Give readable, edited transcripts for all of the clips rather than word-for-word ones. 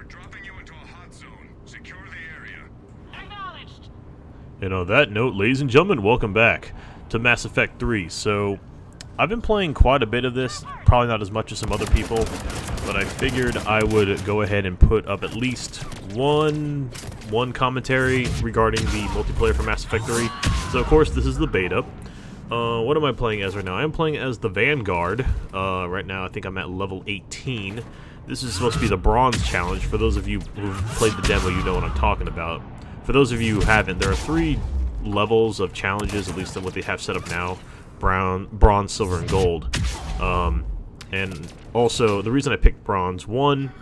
dropping you into a hot zone. Secure the area. Acknowledged. And on that note, ladies and gentlemen, welcome back to Mass Effect 3. So, I've been playing quite a bit of this, probably not as much as some other people, but I figured I would go ahead and put up at least one commentary regarding the multiplayer for Mass Effect 3. So, of course, this is the beta. What am I playing as right now? I'm playing as the Vanguard. Right now, I think I'm at level 18. This is supposed to be the Bronze Challenge. For those of you who've played the demo, you know what I'm talking about. For those of you who haven't, there are 3 levels of challenges, at least than what they have set up now. Bronze, Silver, and Gold. And also, the reason I picked Bronze, one,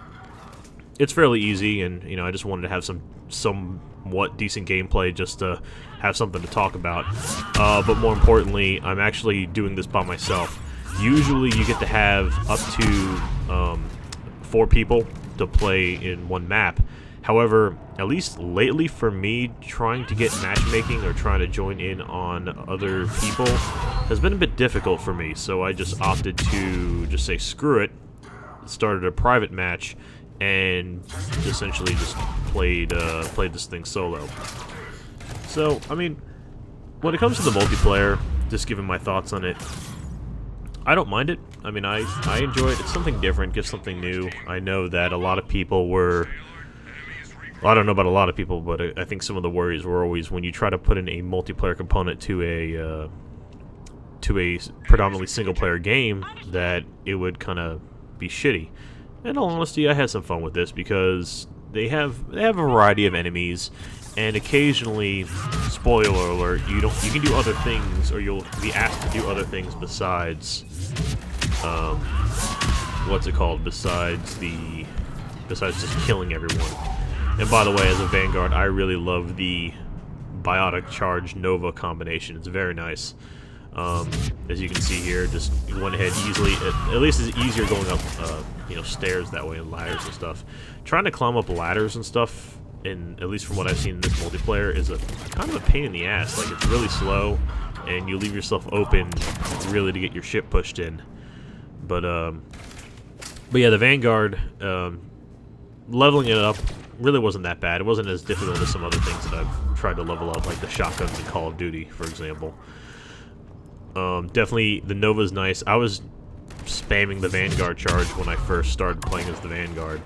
it's fairly easy, and, you know, I just wanted to have some somewhat decent gameplay just to have something to talk about. But more importantly, I'm actually doing this by myself. Usually you get to have up to 4 people to play in one map. However, at least lately for me, trying to get matchmaking or trying to join in on other people has been a bit difficult for me, so I just opted to just say screw it, started a private match, and essentially just played this thing solo. So, I mean, when it comes to the multiplayer, just giving my thoughts on it, I don't mind it. I mean, I enjoy it. It's something different, gives something new. I know that a lot of people were... Well, I don't know about a lot of people, but I think some of the worries were always when you try to put in a multiplayer component to a predominantly single-player game, that it would kind of be shitty. In all honesty, I had some fun with this because they have a variety of enemies, and occasionally, spoiler alert, you can do other things, or you'll be asked to do other things besides what's it called? Besides just killing everyone. And by the way, as a Vanguard, I really love the Biotic Charge Nova combination. It's very nice. As you can see here, just went ahead easily. At least it's easier going up, you know, stairs that way and ladders and stuff. Trying to climb up ladders and stuff, and at least from what I've seen in this multiplayer, is a kind of a pain in the ass. Like, it's really slow, and you leave yourself open really to get your ship pushed in. But yeah, the Vanguard, leveling it up really wasn't that bad. It wasn't as difficult as some other things that I've tried to level up, like the shotguns in Call of Duty, for example. Definitely, the Nova's nice. I was spamming the Vanguard charge when I first started playing as the Vanguard.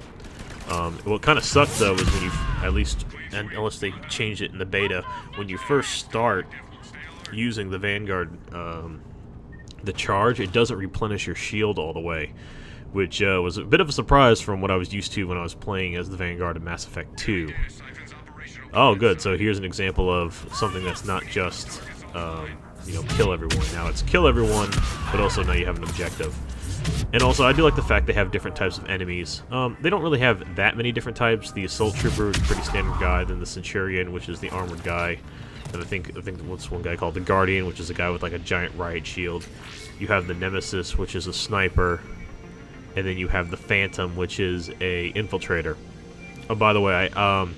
What kind of sucked, though, is when you, at least, unless they changed it in the beta, when you first start using the Vanguard, the charge, it doesn't replenish your shield all the way, which was a bit of a surprise from what I was used to when I was playing as the Vanguard in Mass Effect 2. Oh, good. So here's an example of something that's not just, you know, kill everyone. Now it's kill everyone, but also now you have an objective. And also, I do like the fact they have different types of enemies. They don't really have that many different types. The Assault Trooper is a pretty standard guy, then the Centurion, which is the armored guy. And I think what's one guy called the Guardian, which is a guy with like a giant riot shield. You have the Nemesis, which is a sniper. And then you have the Phantom, which is a infiltrator. Oh, by the way, on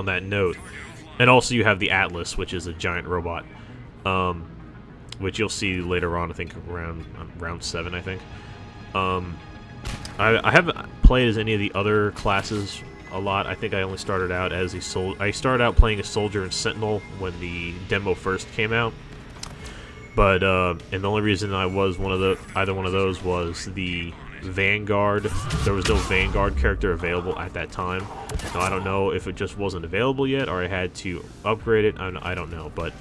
that note, and also you have the Atlas, which is a giant robot, which you'll see later on. I think around round 7. I think. I haven't played as any of the other classes a lot. I think I only started out as I started out playing a soldier and sentinel when the demo first came out. But and the only reason I was either one of those was the Vanguard. There was no Vanguard character available at that time. Now, I don't know if it just wasn't available yet, or I had to upgrade it. I don't know, but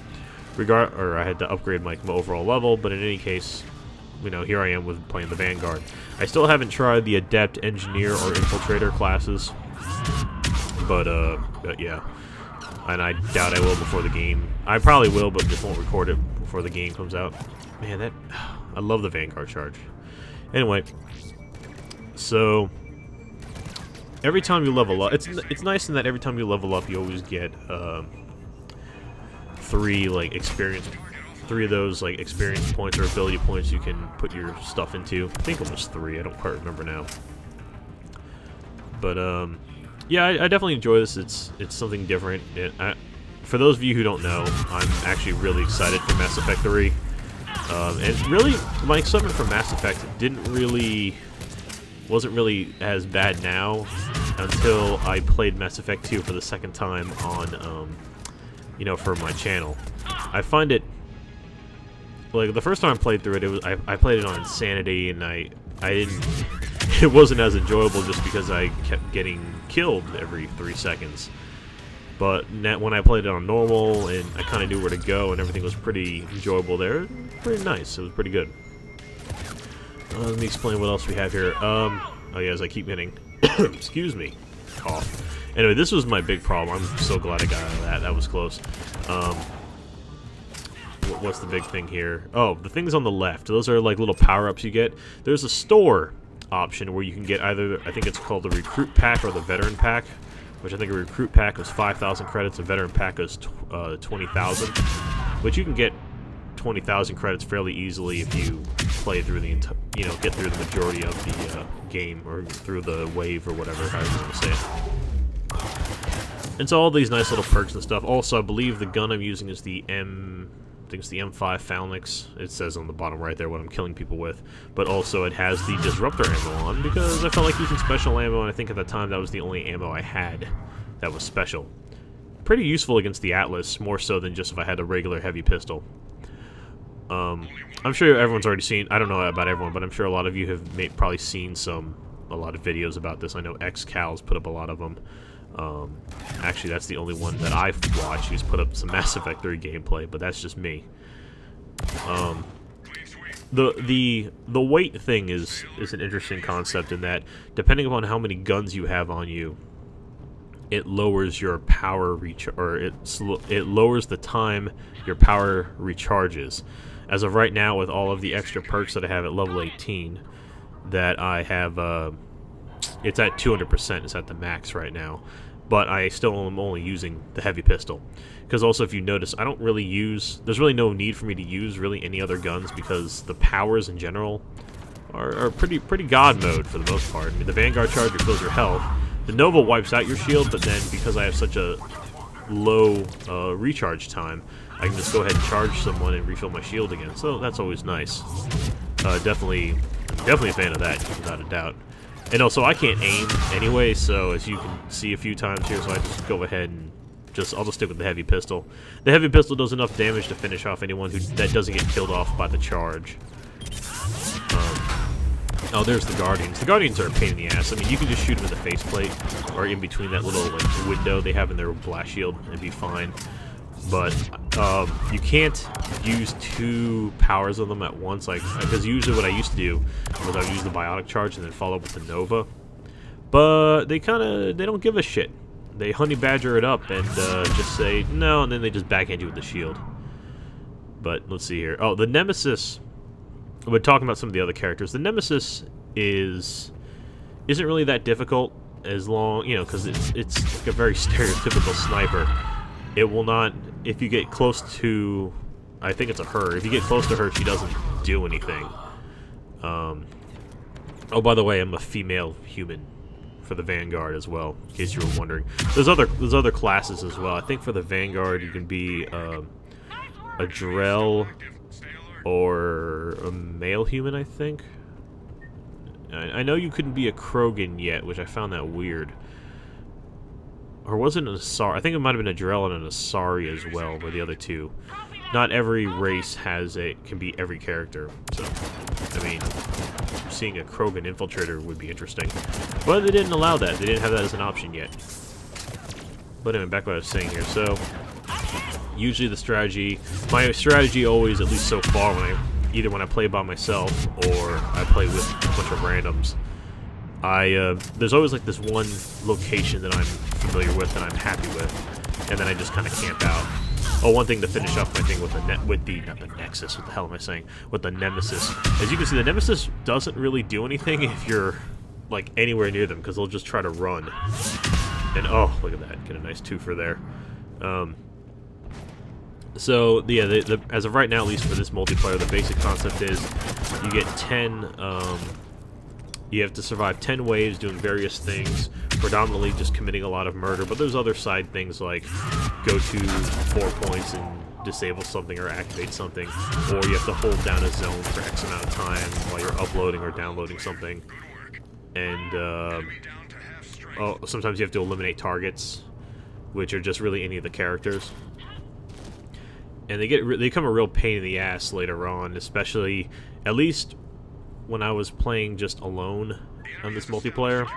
I had to upgrade my overall level. But in any case, you know, here I am with playing the Vanguard. I still haven't tried the Adept, Engineer, or Infiltrator classes, but yeah. And I doubt I will before the game. I probably will, but just won't record it before the game comes out. Man, I love the Vanguard charge. Anyway, so every time you level up, it's nice in that every time you level up, you always get 3 of those like experience points or ability points you can put your stuff into. I think it was 3. I don't quite remember now. But yeah, I definitely enjoy this. It's something different. For those of you who don't know, I'm actually really excited for Mass Effect 3. And really, my excitement for Mass Effect wasn't really as bad now until I played Mass Effect 2 for the second time on, you know, for my channel. I find it, like, the first time I played through it, I played it on Insanity, and I didn't, it wasn't as enjoyable just because I kept getting killed every 3 seconds. But when I played it on normal, and I kind of knew where to go, and everything was pretty enjoyable there, pretty nice, it was pretty good. Let me explain what else we have here. Oh yeah, as I keep hitting, excuse me, cough. Anyway, this was my big problem. I'm so glad I got out of that. That was close. What's the big thing here? Oh, the things on the left. Those are like little power-ups you get. There's a store option where you can get either, I think it's called the Recruit Pack or the Veteran Pack, which I think a Recruit Pack was 5,000 credits, a Veteran Pack was 20,000. But you can get 20,000 credits fairly easily if you play through the you know, get through the majority of the game, or through the wave, or whatever, however you want to say it. And so all these nice little perks and stuff. Also, I believe the gun I'm using is the I think it's the M5 Phalanx. It says on the bottom right there what I'm killing people with. But also it has the Disruptor ammo on, because I felt like using special ammo, and I think at the time that was the only ammo I had that was special. Pretty useful against the Atlas, more so than just if I had a regular heavy pistol. I'm sure everyone's already seen, I don't know about everyone, but I'm sure a lot of you have probably seen a lot of videos about this. I know XCal's put up a lot of them. Actually, that's the only one that I've watched. He's put up some Mass Effect 3 gameplay, but that's just me. The weight thing is an interesting concept in that, depending upon how many guns you have on you, it lowers your power it lowers the time your power recharges. As of right now, with all of the extra perks that I have at level 18, that I have, it's at 200%. It's at the max right now, but I still am only using the heavy pistol. Because also, if you notice, I don't really use, there's really no need for me to use really any other guns, because the powers in general are pretty god mode for the most part. I mean, the Vanguard charger fills your health. The Nova wipes out your shield, but then because I have such a low recharge time, I can just go ahead and charge someone and refill my shield again. So that's always nice. Definitely a fan of that, without a doubt. And also, I can't aim anyway, so as you can see a few times here, so I just go ahead and I'll just stick with the heavy pistol. The heavy pistol does enough damage to finish off anyone that doesn't get killed off by the charge. Oh, there's the Guardians. The Guardians are a pain in the ass. I mean, you can just shoot them in the faceplate, or in between that little like window they have in their blast shield, and be fine. But you can't use 2 powers of them at once, like, because usually what I used to do was I would use the biotic charge and then follow up with the Nova. But they don't give a shit. They honey badger it up and just say no, and then they just backhand you with the shield. But let's see here. Oh, the Nemesis. We're talking about some of the other characters. The Nemesis isn't really that difficult, as long, you know, because it's like a very stereotypical sniper. It will not, if you get close to, I think it's a her. If you get close to her, she doesn't do anything. Oh, by the way, I'm a female human for the Vanguard as well, in case you were wondering. There's other classes as well. I think for the Vanguard you can be a Drell or a male human, I think. I know you couldn't be a Krogan yet, which I found that weird. Or was it an Asari? I think it might have been a Drell and an Asari as well, were the other two. Not every race can be every character, so, I mean, seeing a Krogan infiltrator would be interesting. But they didn't allow that. They didn't have that as an option yet. But anyway, back to what I was saying here. So, usually my strategy always, at least so far, either when I play by myself or I play with a bunch of randoms, there's always like this one location that I'm familiar with and I'm happy with, and then I just kind of camp out. Oh, one thing to finish off my thing with not the Nexus, what the hell am I saying? With the Nemesis. As you can see, the Nemesis doesn't really do anything if you're like anywhere near them, because they'll just try to run. And oh, look at that, get a nice twofer there. So yeah, as of right now, at least for this multiplayer, the basic concept is you get 10. You have to survive 10 waves doing various things, predominantly just committing a lot of murder, but there's other side things like go to 4 points and disable something or activate something, or you have to hold down a zone for X amount of time while you're uploading or downloading something. And sometimes you have to eliminate targets, which are just really any of the characters. And they become a real pain in the ass later on, especially, at least when I was playing just alone on this multiplayer.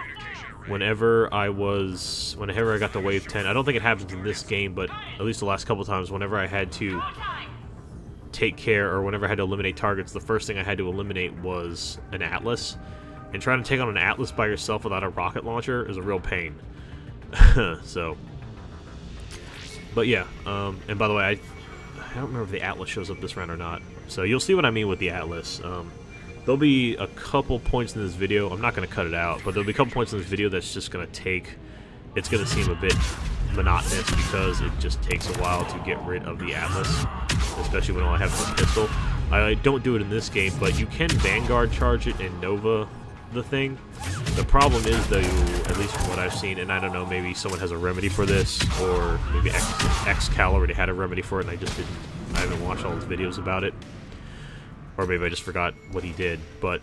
Whenever I got to wave 10, I don't think it happens in this game, but at least the last couple times, whenever I had to take care, or whenever I had to eliminate targets, the first thing I had to eliminate was an Atlas. And trying to take on an Atlas by yourself without a rocket launcher is a real pain. So, but yeah, and by the way, I don't remember if the Atlas shows up this round or not. So you'll see what I mean with the Atlas. There'll be a couple points in this video, I'm not going to cut it out, but there'll be a couple points in this video that's just going to take, it's going to seem a bit monotonous because it just takes a while to get rid of the Atlas, especially when all I have is a pistol. I don't do it in this game, but you can Vanguard charge it and Nova the thing. The problem is, though, at least from what I've seen, and I don't know, maybe someone has a remedy for this, or maybe Xcal already had a remedy for it and I haven't watched all his videos about it. Or maybe I just forgot what he did, but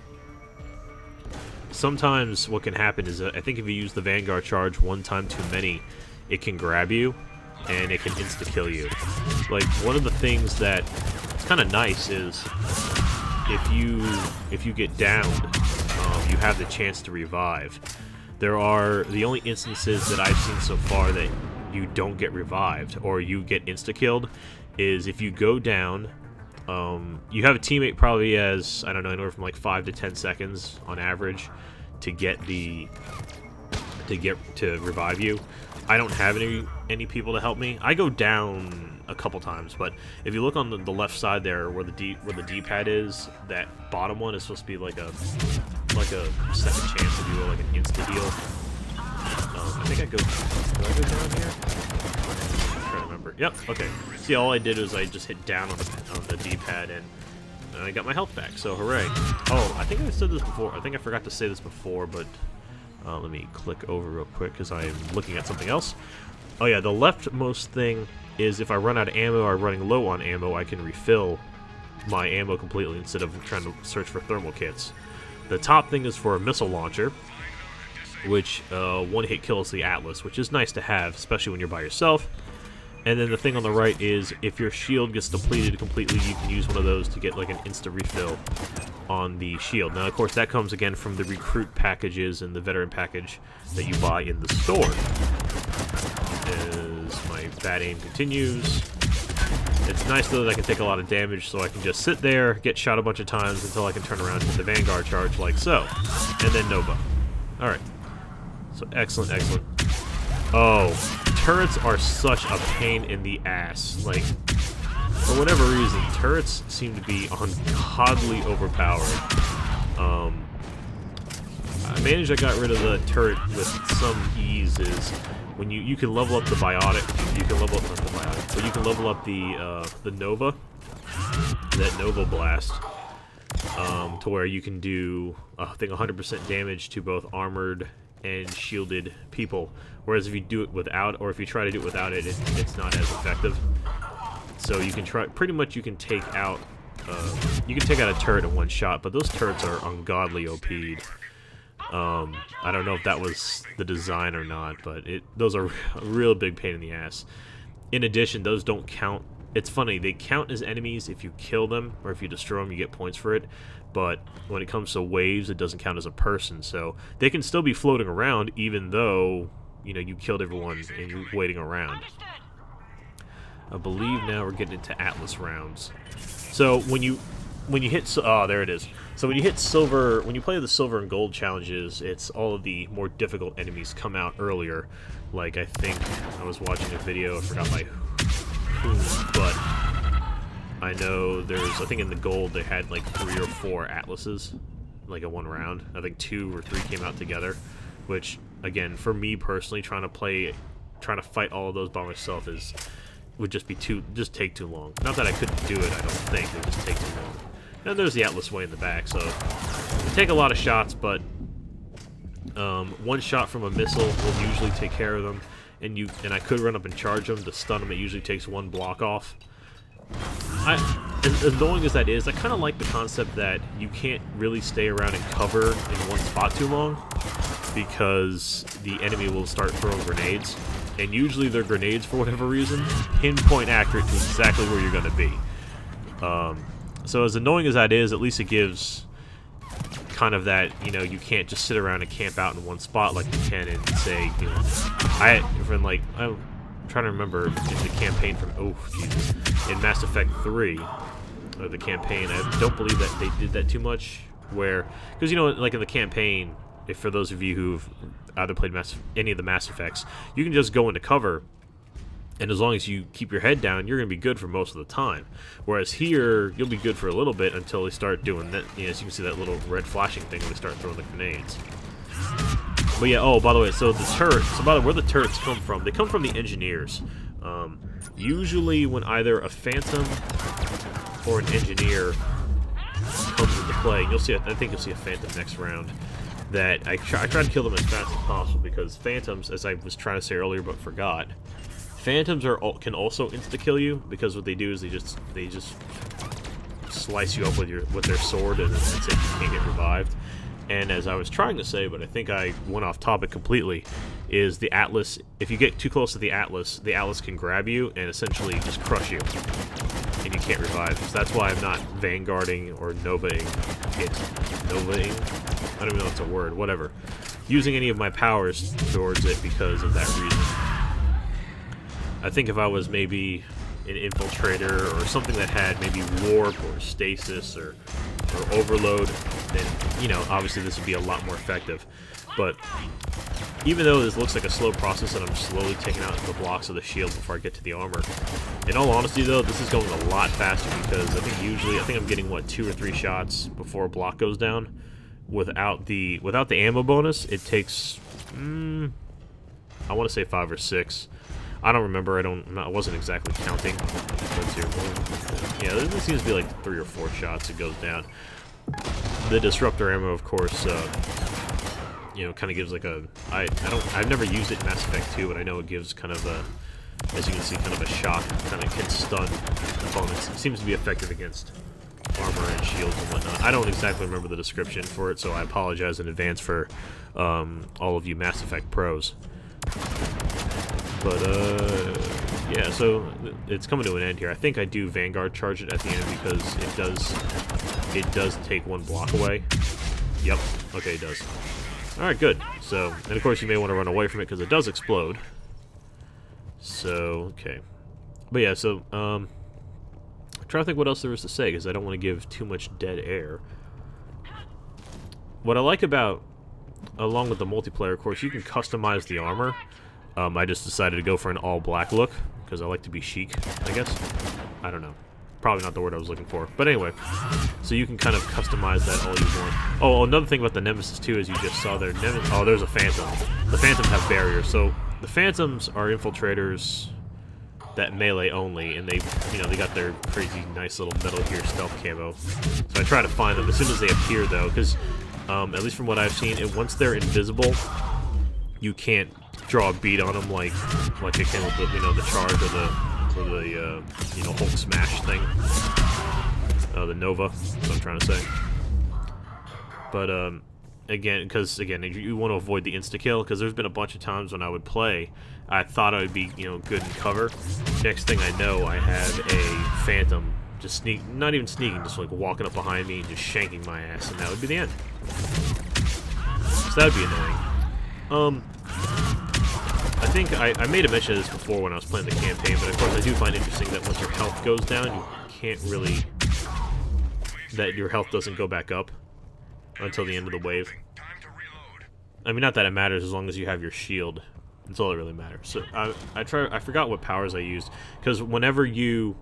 sometimes what can happen is I think if you use the Vanguard charge one time too many, it can grab you, and it can insta-kill you. Like, one of the things that is kind of nice is if you get downed, you have the chance to revive. The only instances that I've seen so far that you don't get revived, or you get insta-killed, is if you go down, you have a teammate probably has, I don't know, anywhere from like 5 to 10 seconds on average to to revive you. I don't have any people to help me. I go down a couple times, but if you look on the left side there where the D-pad is, that bottom one is supposed to be like a second chance, if you will, like an insta heal. I think do I go down here? I'm trying to remember. Yep, okay. See, all I did was I just hit down on the D-pad, and I got my health back, so hooray. Oh, I think I said this before. I think I forgot to say this before, but let me click over real quick because I'm looking at something else. Oh yeah, the leftmost thing is if I run out of ammo or running low on ammo, I can refill my ammo completely instead of trying to search for thermal kits. The top thing is for a missile launcher, which one hit kills the Atlas, which is nice to have, especially when you're by yourself. And then the thing on the right is if your shield gets depleted completely, you can use one of those to get like an insta refill on the shield. Now, of course, that comes again from the recruit packages and the veteran package that you buy in the store. As my bad aim continues, it's nice though that I can take a lot of damage, so I can just sit there, get shot a bunch of times until I can turn around and hit the Vanguard charge like so, and then Nova. Alright, so excellent, excellent. Oh, turrets are such a pain in the ass. Like, for whatever reason, turrets seem to be ungodly overpowered. I managed to got rid of the turret with some ease. Is when you can level up the biotic, you can level up not the biotic, but you can level up the Nova, that Nova blast, to where you can do I think 100% damage to both armored and shielded people. Whereas if you do it without, or if you try to do it without it, it's not as effective. So you can try, pretty much you can take out a turret in one shot, but those turrets are ungodly OP'd. I don't know if that was the design or not, but those are a real big pain in the ass. In addition, those don't count. It's funny, they count as enemies if you kill them, or if you destroy them, you get points for it. But when it comes to waves, it doesn't count as a person, so they can still be floating around even though, you know, you killed everyone and you're waiting around. I believe now we're getting into Atlas rounds. So when you hit, oh, there it is. So when you hit silver, when you play the silver and gold challenges, it's all of the more difficult enemies come out earlier. Like, I think I was watching a video, I forgot by whom, but I know I think in the gold they had like 3 or 4 Atlases, like in one round. I think 2 or 3 came out together, which, again, for me personally, trying to fight all of those by myself would just take too long. Not that I couldn't do it, I don't think, it would just take too long. And there's the Atlas way in the back, so you take a lot of shots, but one shot from a missile will usually take care of them, and I could run up and charge them to stun them. It usually takes 1 block off. As annoying as that is, I kind of like the concept that you can't really stay around and cover in one spot too long. because the enemy will start throwing grenades, and usually their grenades, for whatever reason, pinpoint accurate to exactly where you're going to be. So as annoying as that is, at least it gives kind of that, you know, you can't just sit around and camp out in one spot like you can in, say, you know, I'm trying to remember in the campaign from, oh, Jesus, in Mass Effect 3, or the campaign, I don't believe that they did that too much, where, because, you know, like in the campaign, if for those of you who've either played any of the Mass Effects, you can just go into cover, and as long as you keep your head down, you're going to be good for most of the time. Whereas here, you'll be good for a little bit until they start doing that. You know, as you can see that little red flashing thing when they start throwing the grenades. But yeah, oh, by the way, so the turrets, where the turrets come from, they come from the engineers. Usually when either a Phantom or an engineer comes into play, you'll see, I think you'll see a Phantom next round, that I try to kill them as fast as possible, because Phantoms, as I was trying to say earlier but forgot, Phantoms can also insta-kill you, because what they do is they just slice you up with their sword, and that's it, you can't get revived. And as I was trying to say, but I think I went off topic completely, is the Atlas, if you get too close to the Atlas can grab you and essentially just crush you, and you can't revive. So that's why I'm not Vanguarding or Novaing it. Novaing? I don't even know if it's a word, whatever. Using any of my powers towards it because of that reason. I think if I was maybe an infiltrator or something that had maybe warp or stasis or overload, then, you know, obviously this would be a lot more effective. But even though this looks like a slow process and I'm slowly taking out the blocks of the shield before I get to the armor, in all honesty though, this is going a lot faster, because I think I'm getting, what, 2 or 3 shots before a block goes down. Without the ammo bonus, it takes, I want to say 5 or 6. I don't remember. I wasn't exactly counting. Yeah, this seems to be like 3 or 4 shots it goes down. The disruptor ammo, of course, you know, kind of gives like a. I've never used it in Mass Effect 2, but I know it gives kind of a, as you can see, kind of a shock, kind of can stun opponents. It seems to be effective against armor and shields and whatnot. I don't exactly remember the description for it, so I apologize in advance for all of you Mass Effect pros. But, yeah, so it's coming to an end here. I think I do Vanguard charge it at the end, because it does take 1 block away. Yep, okay, it does. Alright, good. So, and of course you may want to run away from it, because it does explode. So, okay. But yeah, so, I'm trying to think what else there is to say, because I don't want to give too much dead air. What I like about, along with the multiplayer, of course, you can customize the armor. I just decided to go for an all-black look, because I like to be chic, I guess. I don't know. Probably not the word I was looking for. But anyway, so you can kind of customize that all you want. Oh, another thing about the Nemesis, too, is you just saw there. Oh, there's a Phantom. The Phantoms have barriers. So the Phantoms are infiltrators that melee only, and they got their crazy nice little Metal Gear stealth camo. So I try to find them as soon as they appear, though, because at least from what I've seen, once they're invisible, you can't draw a bead on them like it can with the, you know, the charge or the you know, Hulk smash thing, the Nova. That's what I'm trying to say. But again, you want to avoid the insta kill, because there's been a bunch of times when I would play, I thought I would be, you know, good in cover. Next thing I know, I have a Phantom just not even sneaking, just like walking up behind me and just shanking my ass, and that would be the end. So that would be annoying. I think I made a mention of this before when I was playing the campaign, but of course I do find interesting that once your health goes down, you can't really... that your health doesn't go back up until the end of the wave. I mean, not that it matters as long as you have your shield. That's all that really matters. So I forgot what powers I used, because whenever you...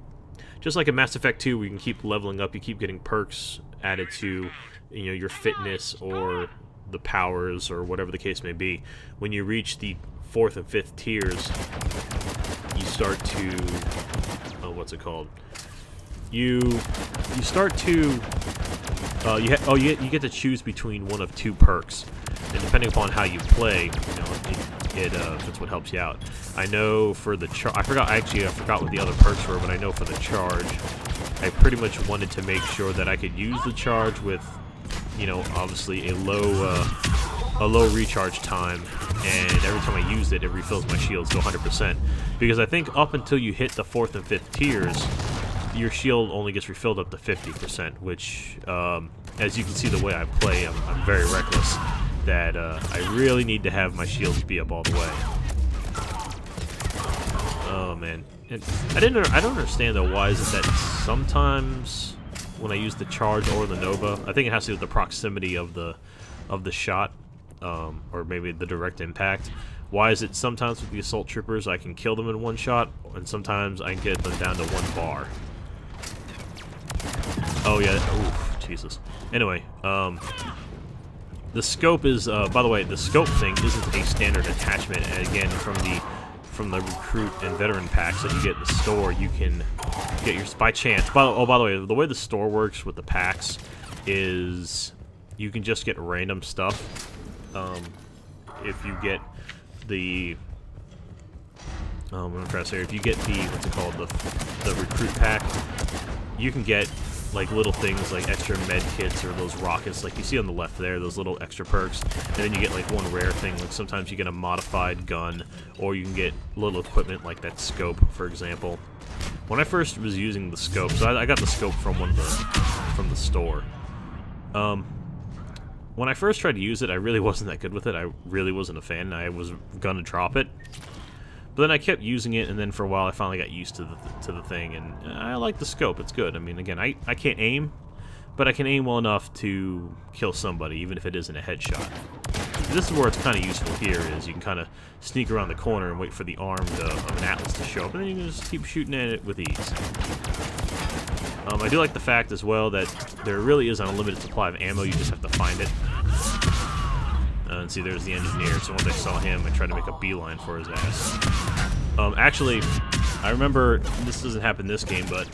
just like in Mass Effect 2, where you can keep leveling up, you keep getting perks added to, you know, your fitness or the powers or whatever the case may be. When you reach the 4th and 5th tiers, you start to, what's it called? You start to, you get to choose between one of 2 perks, and depending upon how you play, you know, that's what helps you out. I know for the I forgot what the other perks were, but I know for the charge, I pretty much wanted to make sure that I could use the charge with, you know, obviously a a low recharge time, and every time I use it, it refills my shields to 100%. Because I think up until you hit the 4th and 5th tiers, your shield only gets refilled up to 50%, which, as you can see the way I play, I'm very reckless, that I really need to have my shields be up all the way. Oh man, and I don't understand though, why is it that sometimes when I use the charge or the Nova, I think it has to do with the proximity of the shot, or maybe the direct impact. Why is it sometimes with the assault troopers I can kill them in one shot, and sometimes I can get them down to 1 bar? Oh yeah, oof, Jesus. Anyway, the scope is, by the way, the scope thing isn't a standard attachment, and again, from the recruit and veteran packs that you get in the store, you can get your, by chance, by the way, the way the store works with the packs is you can just get random stuff. If you get the, I'm gonna try to say, if you get the, what's it called, the recruit pack, you can get like little things like extra med kits or those rockets like you see on the left there, those little extra perks, and then you get like one rare thing, like sometimes you get a modified gun, or you can get little equipment like that scope, for example. When I first was using the scope, so I got the scope from from the store. When I first tried to use it, I really wasn't that good with it. I really wasn't a fan. I was gonna drop it. But then I kept using it, and then for a while I finally got used to the thing, and I like the scope. It's good. I mean, again, I can't aim, but I can aim well enough to kill somebody, even if it isn't a headshot. This is where it's kind of useful here, is you can kind of sneak around the corner and wait for the arm of an Atlas to show up, and then you can just keep shooting at it with ease. I do like the fact as well that there really is an unlimited supply of ammo, you just have to find it. And see, there's the engineer, so once I saw him, I tried to make a beeline for his ass. Actually, I remember, this doesn't happen this game, but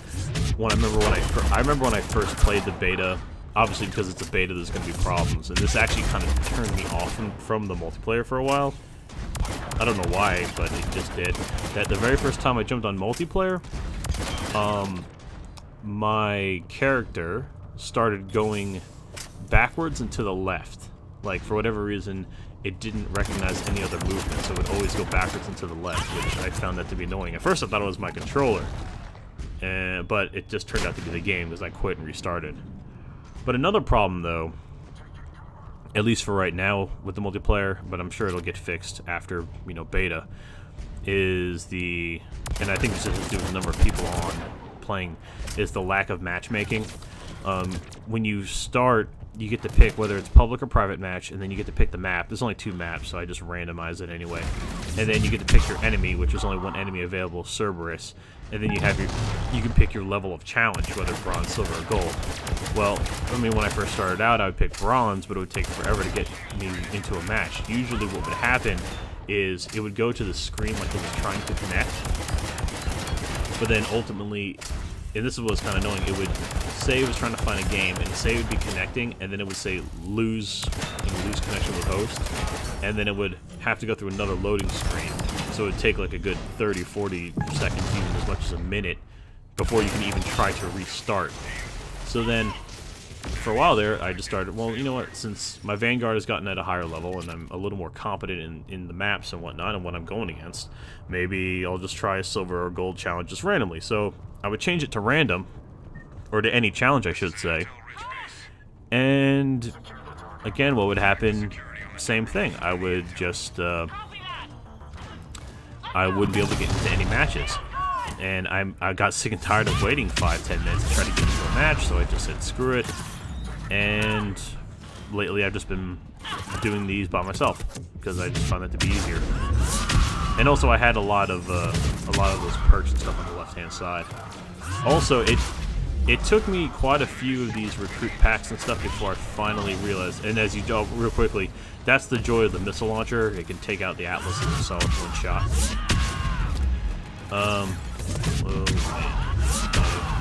I remember when I first played the beta, obviously because it's a beta there's going to be problems, and this actually kind of turned me off from the multiplayer for a while. I don't know why, but it just did. That the very first time I jumped on multiplayer, my character started going backwards and to the left. Like, for whatever reason, it didn't recognize any other movement, so it would always go backwards and to the left, which I found that to be annoying. At first I thought it was my controller, but it just turned out to be the game, because I quit and restarted. But another problem, though, at least for right now with the multiplayer, but I'm sure it'll get fixed after, you know, beta, is the, and I think this has to do with the number of people on playing, is the lack of matchmaking. When you start, you get to pick whether it's public or private match, and then you get to pick the map. There's only 2 maps, so I just randomize it anyway. And then you get to pick your enemy, which is only 1 enemy available, Cerberus. And then you can pick your level of challenge, whether bronze, silver, or gold. Well, I mean, when I first started out, I would pick bronze, but it would take forever to get me into a match. Usually what would happen is it would go to the screen like it was trying to connect, but then ultimately, and this is what was kind of annoying, it would say it was trying to find a game, and say it would be connecting, and then it would say lose connection with host, and then it would have to go through another loading screen. So it would take like a good 30, 40 seconds, even as much as a minute, before you can even try to restart. So then, for a while there, I just started, well, you know what, since my Vanguard has gotten at a higher level, and I'm a little more competent in the maps and whatnot, and what I'm going against, maybe I'll just try a silver or gold challenge just randomly. So I would change it to random, or to any challenge, I should say. And again, what would happen? Same thing. I would just, I wouldn't be able to get into any matches. And I got sick and tired of waiting 5-10 minutes to try to get into a match, so I just said screw it. And lately I've just been doing these by myself, because I just found that to be easier. And also I had a lot of those perks and stuff on the left-hand side. Also, it took me quite a few of these recruit packs and stuff before I finally realized, and as you know, real quickly, that's the joy of the missile launcher. It can take out the Atlas in a solid 1 shot.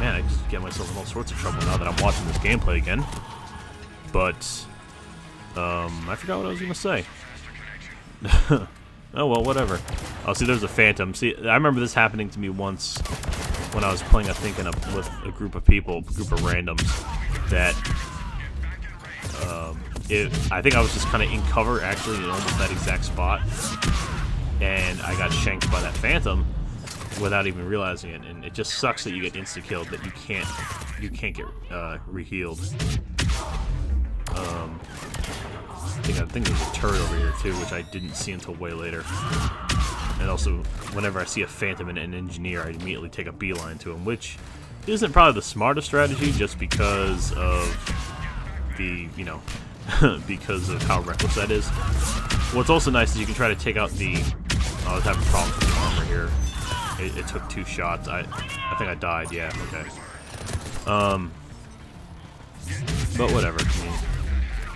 Man, I just get myself in all sorts of trouble now that I'm watching this gameplay again. But, I forgot what I was going to say. Oh, well, whatever. Oh, see, there's a Phantom. See, I remember this happening to me once when I was playing, I think, with a group of people, a group of randoms, that, I think I was just kind of in cover, actually, in almost that exact spot, and I got shanked by that Phantom without even realizing it. And it just sucks that you get insta-killed, that you can't get re-healed. I think there's a turret over here too, which I didn't see until way later. And also, whenever I see a Phantom and an Engineer, I immediately take a beeline to him, which isn't probably the smartest strategy, just because of the, you know, because of how reckless that is. What's also nice is you can try to take out the... I was having problems with the armor here. It took 2 shots. I think I died. Yeah. Okay. But whatever. I mean,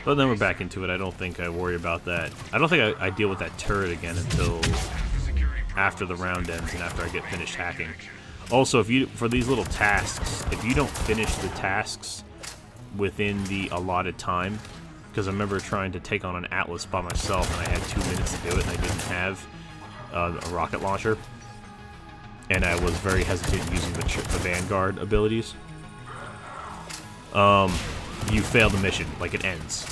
but then we're back into it. I don't think I worry about that. I don't think I deal with that turret again until after the round ends and after I get finished hacking. Also, for these little tasks, if you don't finish the tasks within the allotted time, because I remember trying to take on an Atlas by myself and I had 2 minutes to do it and I didn't have a rocket launcher, and I was very hesitant using the Vanguard abilities, you fail the mission, like it ends.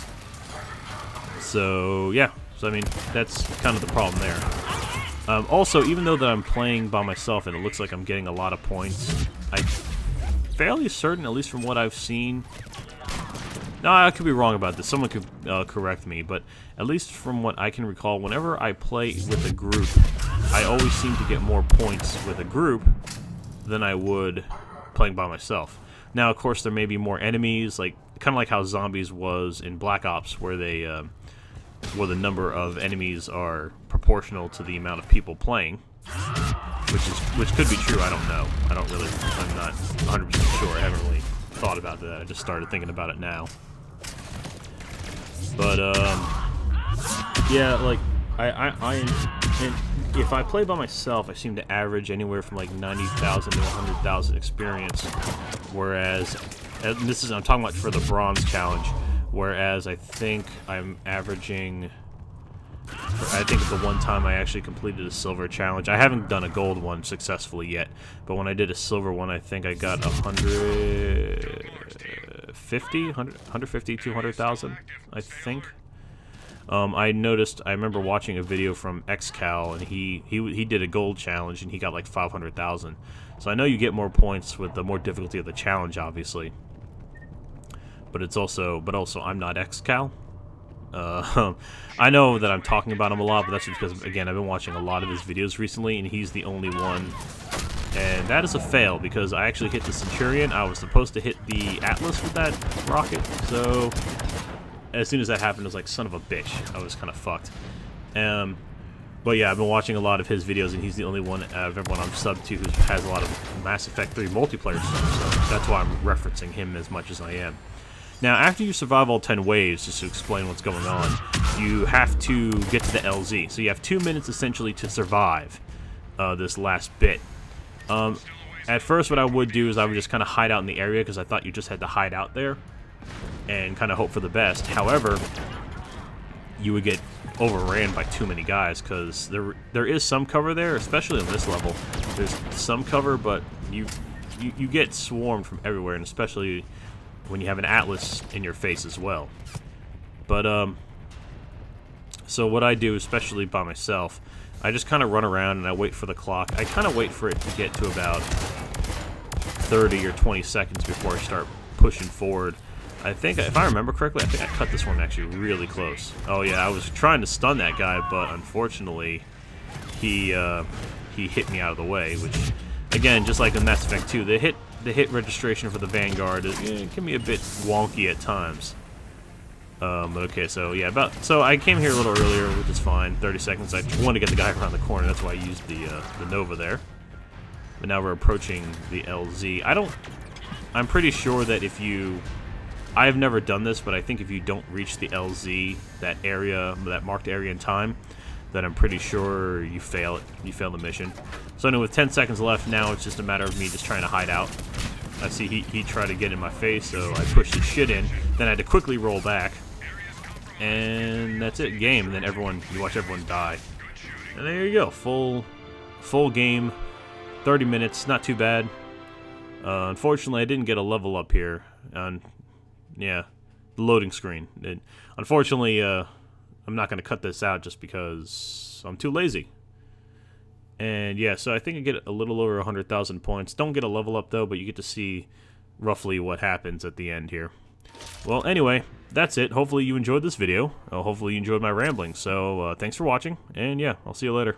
So yeah, I mean, that's kind of the problem there. Also, even though that I'm playing by myself and it looks like I'm getting a lot of points, I'm fairly certain, at least from what I've seen, no, I could be wrong about this, someone could correct me, but at least from what I can recall, whenever I play with a group, I always seem to get more points with a group than I would playing by myself. Now, of course, there may be more enemies, like kind of like how Zombies was in Black Ops, where they where the number of enemies are proportional to the amount of people playing, which could be true. I don't know. I'm not 100% sure. I haven't really thought about that. I just started thinking about it now. But yeah, like and if I play by myself, I seem to average anywhere from like 90,000 to 100,000 experience, whereas I'm talking about for the bronze challenge, whereas I think I'm averaging, I think the one time I actually completed a silver challenge, I haven't done a gold one successfully yet, but when I did a silver one, I think I got 150, 200,000, I think. I remember watching a video from XCal, and he did a gold challenge, and he got like 500,000. So I know you get more points with the more difficulty of the challenge, obviously. But also I'm not XCal. I know that I'm talking about him a lot, but that's just because, again, I've been watching a lot of his videos recently, and he's the only one. And that is a fail, because I actually hit the Centurion. I was supposed to hit the Atlas with that rocket, so as soon as that happened, I was like, son of a bitch. I was kind of fucked. But yeah, I've been watching a lot of his videos, and he's the only one of everyone I'm subbed to who has a lot of Mass Effect 3 multiplayer stuff, so that's why I'm referencing him as much as I am. Now, after you survive all 10 waves, just to explain what's going on, you have to get to the LZ. So you have 2 minutes, essentially, to survive this last bit. At first, what I would do is I would just kind of hide out in the area, because I thought you just had to hide out there and kind of hope for the best. However, you would get overran by too many guys, because there is some cover there, especially on this level. There's some cover, but you get swarmed from everywhere, and especially when you have an Atlas in your face as well. But so what I do, especially by myself, I just kind of run around and I wait for the clock. I kind of wait for it to get to about 30 or 20 seconds before I start pushing forward. I think, if I remember correctly, I think I cut this one actually really close. Oh yeah, I was trying to stun that guy, but unfortunately, he hit me out of the way, which, again, just like in Mass Effect 2, the hit registration for the Vanguard can be a bit wonky at times. But okay, so yeah, so I came here a little earlier, which is fine. 30 seconds. I wanted to get the guy around the corner. That's why I used the Nova there. But now we're approaching the LZ. I'm pretty sure that if you, I've never done this, but I think if you don't reach the LZ, that marked area in time, then I'm pretty sure you fail it. You fail the mission. So anyway, with 10 seconds left, now it's just a matter of me just trying to hide out. I see he tried to get in my face, so I pushed his shit in. Then I had to quickly roll back. And that's it, game. And then you watch everyone die. And there you go, full game, 30 minutes, not too bad. Unfortunately, I didn't get a level up here. Yeah, the loading screen. Unfortunately, I'm not going to cut this out just because I'm too lazy. And yeah, so I think I get a little over 100,000 points. Don't get a level up though, but you get to see roughly what happens at the end here. Well, anyway, that's it. Hopefully you enjoyed this video. Hopefully you enjoyed my rambling. So thanks for watching, and yeah, I'll see you later.